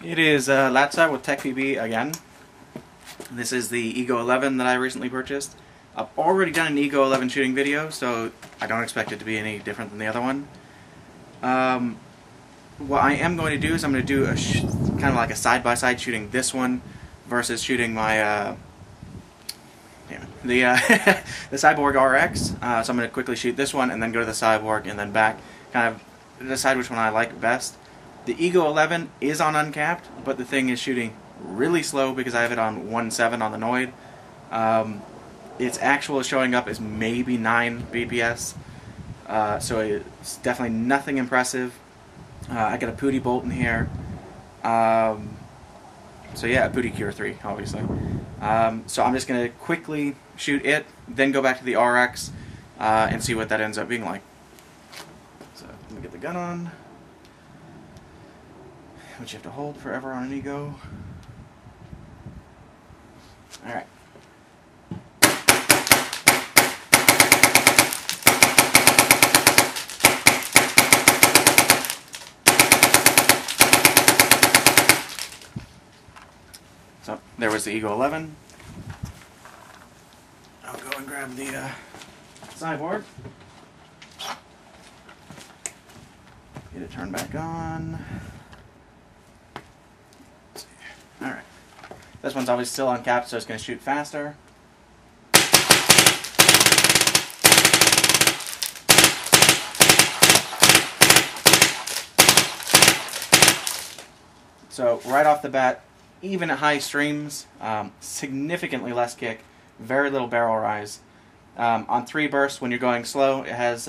It is Latza with TechPB again. This is the Ego 11 that I recently purchased. I've already done an Ego 11 shooting video, so I don't expect it to be any different than the other one. What I am going to do is I'm going to do a kind of like a side-by-side shooting this one versus shooting my the Cyborg RX. So I'm going to quickly shoot this one and then go to the Cyborg and then back, kind of decide which one I like best. The Ego 11 is on uncapped, but the thing is shooting really slow because I have it on 1.7 on the Noid. Its actual showing up is maybe 9 BPS, so it's definitely nothing impressive. I got a Pooty bolt in here, so yeah, a Pooty Cure 3, obviously. So I'm just going to quickly shoot it, then go back to the RX, and see what that ends up being like. So let me get the gun on, which you have to hold forever on an Ego. Alright. So there was the Ego 11. I'll go and grab the Cyborg. Get it turned back on. Alright. This one's obviously still uncapped, so it's going to shoot faster. So right off the bat, even at high streams, significantly less kick, very little barrel rise. On 3 bursts, when you're going slow, it has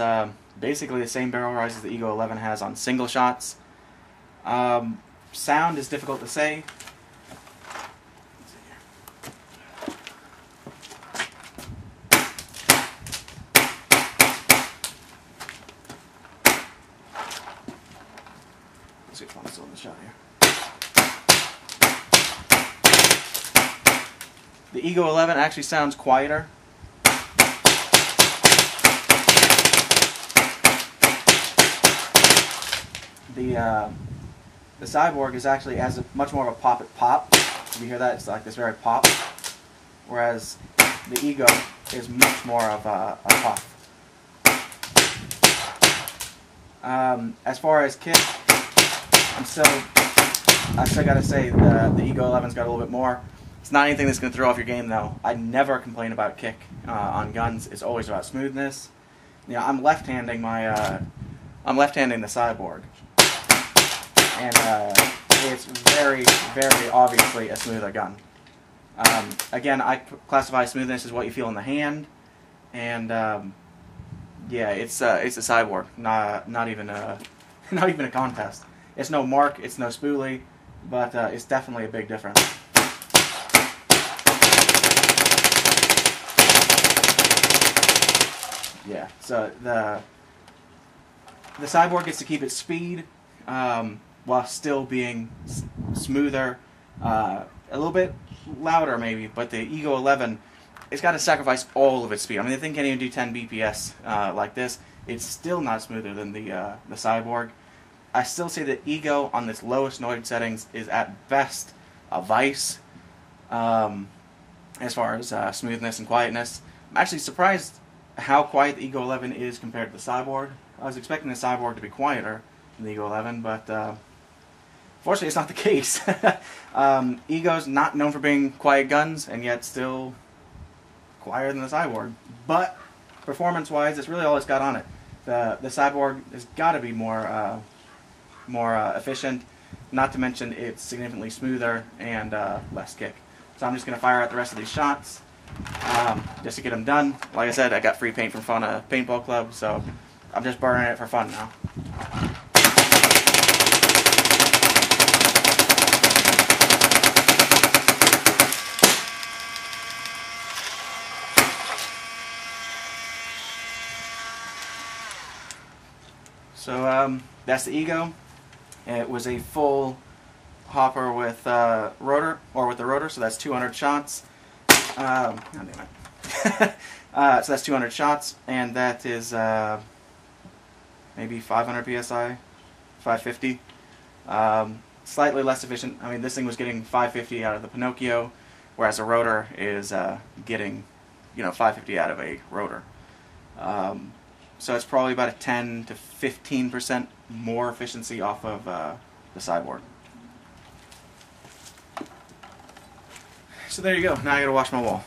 basically the same barrel rise as the Ego 11 has on single shots. Sound is difficult to say. Let's see if I'm still in the shot here. The Ego 11 actually sounds quieter. The Cyborg is actually has much more of a pop. If you hear that, it's like this very pop. Whereas the Ego is much more of a pop. As far as kick, I still gotta say the Ego 11's got a little bit more. It's not anything that's going to throw off your game, though. I never complain about kick on guns. It's always about smoothness. You know, I'm left-handing the Cyborg, and it's very, very obviously a smoother gun. Again, I classify smoothness as what you feel in the hand, and yeah, it's a Cyborg, not even a contest. It's no mark, it's no spoolie, but it's definitely a big difference. Yeah, so the Cyborg gets to keep its speed while still being smoother, a little bit louder maybe, but the Ego 11, it's got to sacrifice all of its speed. I mean, the thing can't even do 10 BPS like this. It's still not smoother than the Cyborg. I still say that Ego on this lowest Noid settings is at best a vice as far as smoothness and quietness. I'm actually surprised how quiet the Ego 11 is compared to the Cyborg. I was expecting the Cyborg to be quieter than the Ego 11, but fortunately it's not the case. Ego's not known for being quiet guns, and yet still quieter than the Cyborg. But performance-wise, it's really all it's got on it. The Cyborg has got to be more efficient, not to mention it's significantly smoother and less kick. So I'm just going to fire out the rest of these shots. Just to get them done. Like I said, I got free paint from Fauna Paintball Club, so I'm just burning it for fun now. So that's the Ego. It was a full hopper with rotor, or with the rotor, so that's 200 shots. God damn it. So that's 200 shots, and that is maybe 500 psi, 550. slightly less efficient. I mean, this thing was getting 550 out of the Pinocchio, whereas a rotor is getting, 550 out of a rotor. So it's probably about a 10 to 15% more efficiency off of the Cyborg. So there you go. Now I gotta wash my wall.